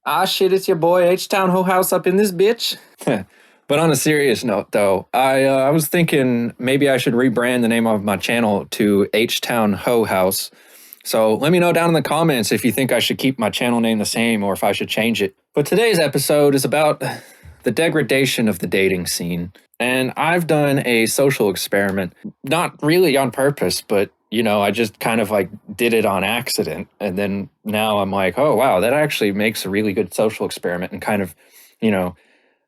Ah, shit, it's your boy H-Town Ho House up in this bitch. But on a serious note, though, I was thinking maybe I should rebrand the name of my channel to H-Town Ho House. So let me know down in the comments if you think I should keep my channel name the same or if I should change it. But today's episode is about the degradation of the dating scene. And I've done a social experiment, not really on purpose, but I just kind of like did it on accident. And then now I'm like, oh, wow, that actually makes a really good social experiment and kind of, you know,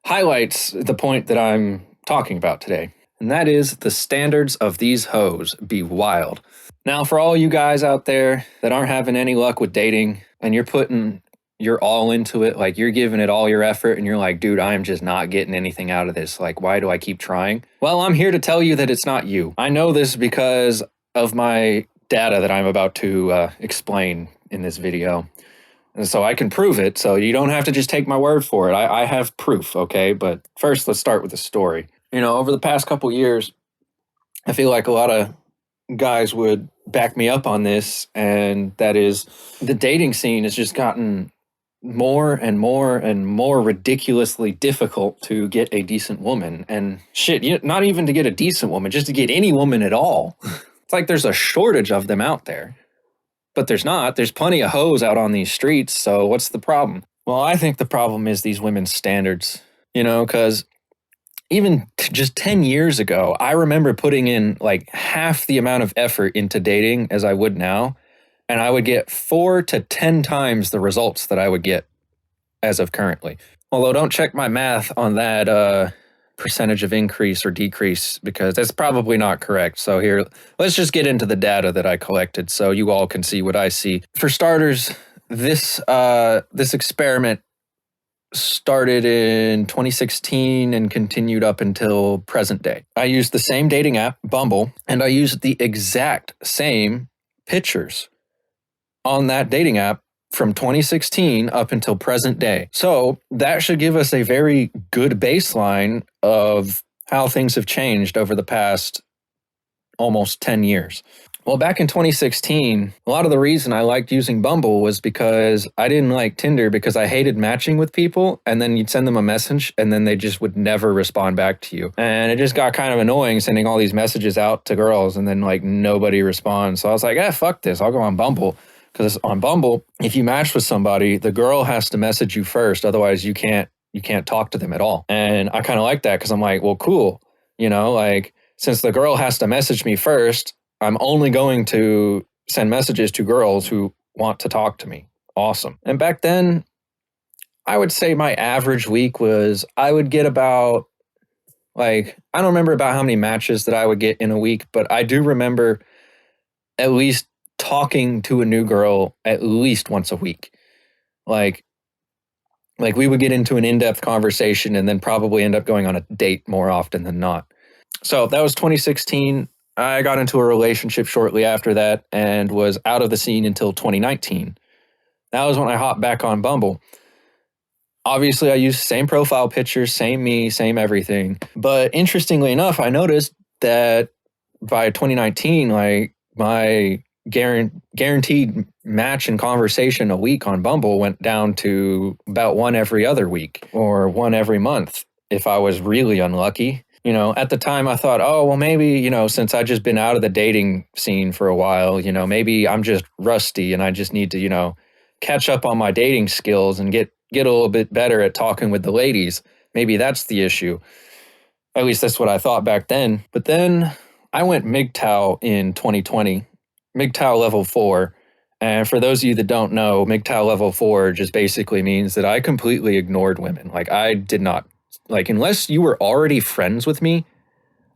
highlights the point that I'm talking about today. And that is the standards of these hoes be wild. Now, for all you guys out there that aren't having any luck with dating and you're putting your all into it, like you're giving it all your effort and you're like, dude, I am just not getting anything out of this. Like, why do I keep trying? Well, I'm here to tell you that it's not you. I know this because of my data that I'm about to explain in this video. And so I can prove it. So you don't have to just take my word for it. I have proof, okay? But first, let's start with the story. Over the past couple years, I feel like a lot of guys would back me up on this, and that is the dating scene has just gotten more and more and more ridiculously difficult to get a decent woman. And shit, not even to get a decent woman, just to get any woman at all. It's like there's a shortage of them out there. But there's not. There's plenty of hoes out on these streets, so what's the problem? Well, I think the problem is these women's standards, because even just 10 years ago, I remember putting in like half the amount of effort into dating as I would now, and I would get 4 to 10 times the results that I would get as of currently. Although don't check my math on that percentage of increase or decrease because that's probably not correct. So here, let's just get into the data that I collected so you all can see what I see. For starters, this experiment started in 2016 and continued up until present day. I used the same dating app, Bumble, and I used the exact same pictures on that dating app from 2016 up until present day. So that should give us a very good baseline of how things have changed over the past almost 10 years. Well, back in 2016, a lot of the reason I liked using Bumble was because I didn't like Tinder because I hated matching with people, and then you'd send them a message and then they just would never respond back to you. And it just got kind of annoying sending all these messages out to girls and then like nobody responds. So I was like, fuck this, I'll go on Bumble. Because on Bumble, if you match with somebody, the girl has to message you first. Otherwise, you can't talk to them at all. And I kind of like that because I'm like, well, cool. Like since the girl has to message me first, I'm only going to send messages to girls who want to talk to me. Awesome. And back then, I would say my average week was I would get about I don't remember about how many matches that I would get in a week, but I do remember at least talking to a new girl at least once a week. Like we would get into an in-depth conversation and then probably end up going on a date more often than not. So that was 2016. I got into a relationship shortly after that and was out of the scene until 2019. That was when I hopped back on Bumble. Obviously, I used same profile pictures, same me, same everything. But interestingly enough, I noticed that by 2019, like my guaranteed match and conversation a week on Bumble went down to about one every other week or one every month if I was really unlucky. At the time I thought, oh, well, maybe, since I just been out of the dating scene for a while, maybe I'm just rusty and I just need to, catch up on my dating skills and get a little bit better at talking with the ladies. Maybe that's the issue. At least that's what I thought back then. But then I went MGTOW in 2020. MGTOW level 4. And for those of you that don't know, MGTOW level 4 just basically means that I completely ignored women. Like I did not, unless you were already friends with me,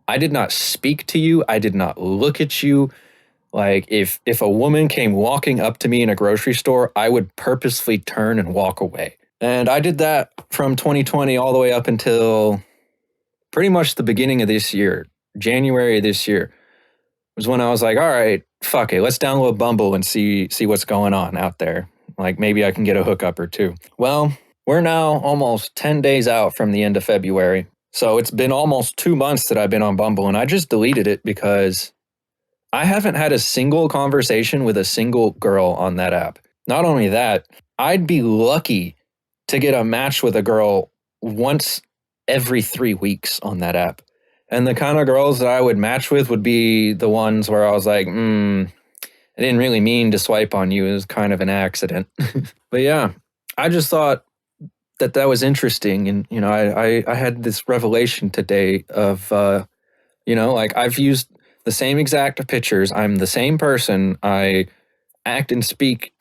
I did not speak to you. I did not look at you. Like if a woman came walking up to me in a grocery store, I would purposefully turn and walk away. And I did that from 2020 all the way up until pretty much the beginning of this year, January of this year, was when I was like, all right, fuck it, let's download Bumble and see what's going on out there. Like maybe I can get a hookup or two. Well, we're now almost 10 days out from the end of February. So it's been almost 2 months that I've been on Bumble, and I just deleted it because I haven't had a single conversation with a single girl on that app. Not only that, I'd be lucky to get a match with a girl once every 3 weeks on that app. And the kind of girls that I would match with would be the ones where I was like, I didn't really mean to swipe on you. It was kind of an accident. But yeah, I just thought that was interesting. And, I had this revelation today of, like I've used the same exact pictures. I'm the same person. I act and speak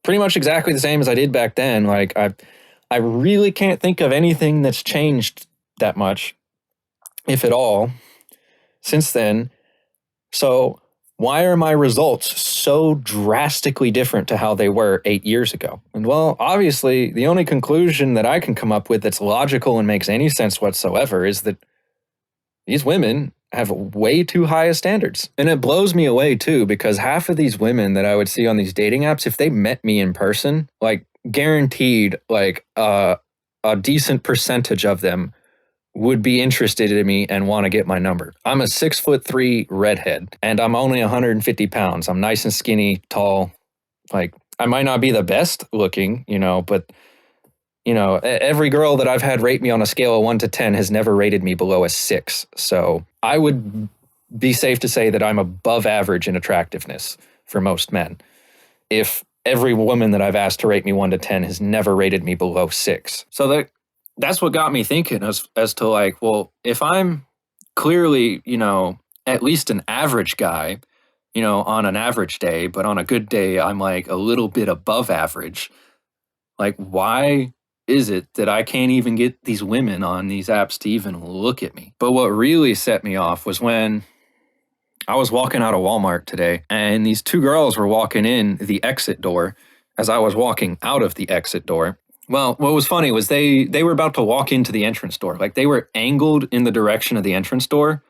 pretty much exactly the same as I did back then. Like I really can't think of anything that's changed that much, if at all, since then. So why are my results so drastically different to how they were 8 years ago? And well, obviously, the only conclusion that I can come up with that's logical and makes any sense whatsoever is that these women have way too high standards. And it blows me away too, because half of these women that I would see on these dating apps, if they met me in person, like guaranteed, like a decent percentage of them would be interested in me and want to get my number. I'm a 6'3" redhead, and I'm only 150 pounds. I'm nice and skinny, tall. Like, I might not be the best looking, but every girl that I've had rate me on a scale of 1 to 10 has never rated me below a 6. So I would be safe to say that I'm above average in attractiveness for most men. If every woman that I've asked to rate me 1 to 10 has never rated me below 6. So that's what got me thinking as to like, well, if I'm clearly, at least an average guy, on an average day, but on a good day, I'm like a little bit above average. Like, why is it that I can't even get these women on these apps to even look at me? But what really set me off was when I was walking out of Walmart today, and these two girls were walking in the exit door as I was walking out of the exit door. Well, what was funny was they were about to walk into the entrance door. Like, they were angled in the direction of the entrance door,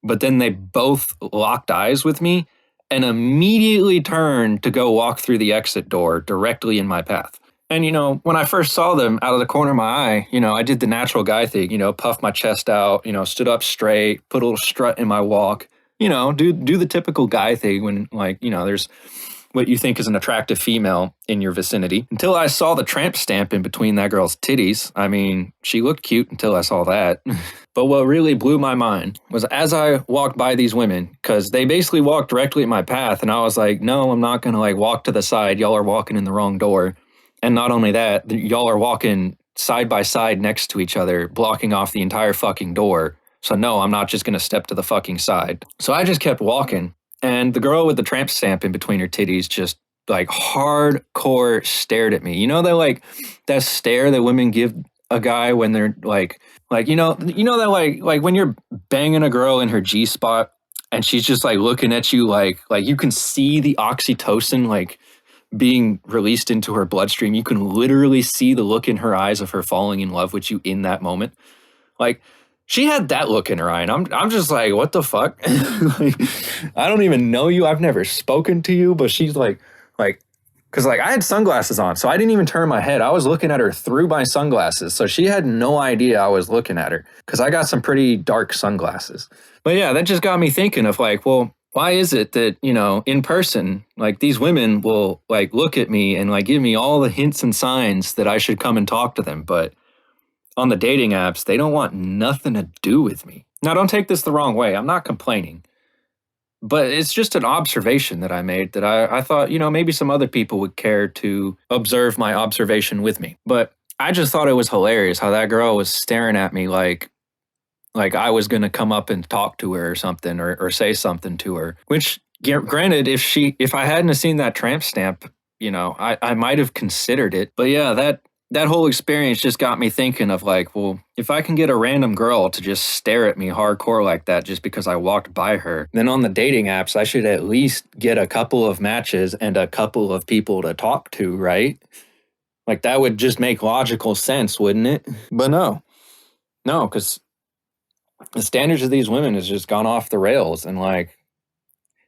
but then they both locked eyes with me and immediately turned to go walk through the exit door directly in my path. And, when I first saw them out of the corner of my eye, I did the natural guy thing, puffed my chest out, stood up straight, put a little strut in my walk, do the typical guy thing when, like, there's what you think is an attractive female in your vicinity. Until I saw the tramp stamp in between that girl's titties. I mean, she looked cute until I saw that. But what really blew my mind was as I walked by these women, because they basically walked directly in my path, and I was like, no, I'm not going to like walk to the side. Y'all are walking in the wrong door. And not only that, y'all are walking side by side next to each other, blocking off the entire fucking door. So no, I'm not just going to step to the fucking side. So I just kept walking. And the girl with the tramp stamp in between her titties just like hardcore stared at me. That stare that women give a guy when they're like that like when you're banging a girl in her G spot and she's just like looking at you like you can see the oxytocin like being released into her bloodstream. You can literally see the look in her eyes of her falling in love with you in that moment. Like, she had that look in her eye, and I'm just like, what the fuck? Like, I don't even know you. I've never spoken to you, but she's like, because like I had sunglasses on, so I didn't even turn my head. I was looking at her through my sunglasses, so she had no idea I was looking at her because I got some pretty dark sunglasses. But yeah, that just got me thinking of like, well, why is it that, in person, like these women will like look at me and like give me all the hints and signs that I should come and talk to them, but on the dating apps, they don't want nothing to do with me. Now, don't take this the wrong way. I'm not complaining. But it's just an observation that I made that I thought, maybe some other people would care to observe my observation with me. But I just thought it was hilarious how that girl was staring at me like I was going to come up and talk to her or something or say something to her. Which, granted, if I hadn't seen that tramp stamp, I might have considered it. But yeah, that whole experience just got me thinking of like, well, if I can get a random girl to just stare at me hardcore like that just because I walked by her, then on the dating apps, I should at least get a couple of matches and a couple of people to talk to, right? Like, that would just make logical sense, wouldn't it? But no, because the standards of these women has just gone off the rails. And like,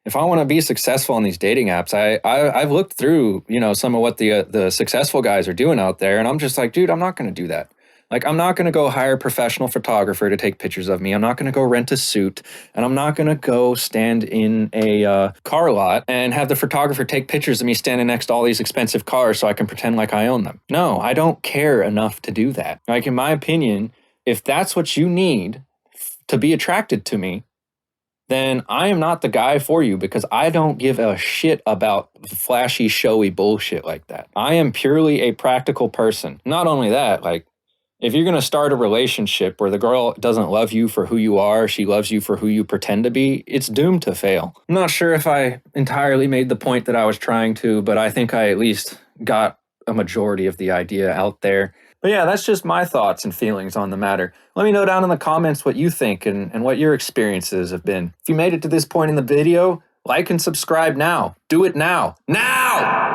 if I want to be successful on these dating apps, I've looked through, some of what the successful guys are doing out there, and I'm just like, dude, I'm not going to do that. Like, I'm not going to go hire a professional photographer to take pictures of me. I'm not going to go rent a suit, and I'm not going to go stand in a car lot and have the photographer take pictures of me standing next to all these expensive cars so I can pretend like I own them. No, I don't care enough to do that. Like, in my opinion, if that's what you need to be attracted to me, then I am not the guy for you, because I don't give a shit about flashy, showy bullshit like that. I am purely a practical person. Not only that, like, if you're going to start a relationship where the girl doesn't love you for who you are, she loves you for who you pretend to be, it's doomed to fail. I'm not sure if I entirely made the point that I was trying to, but I think I at least got a majority of the idea out there. But yeah, that's just my thoughts and feelings on the matter. Let me know down in the comments what you think and what your experiences have been. If you made it to this point in the video, like and subscribe now. Do it now. Now!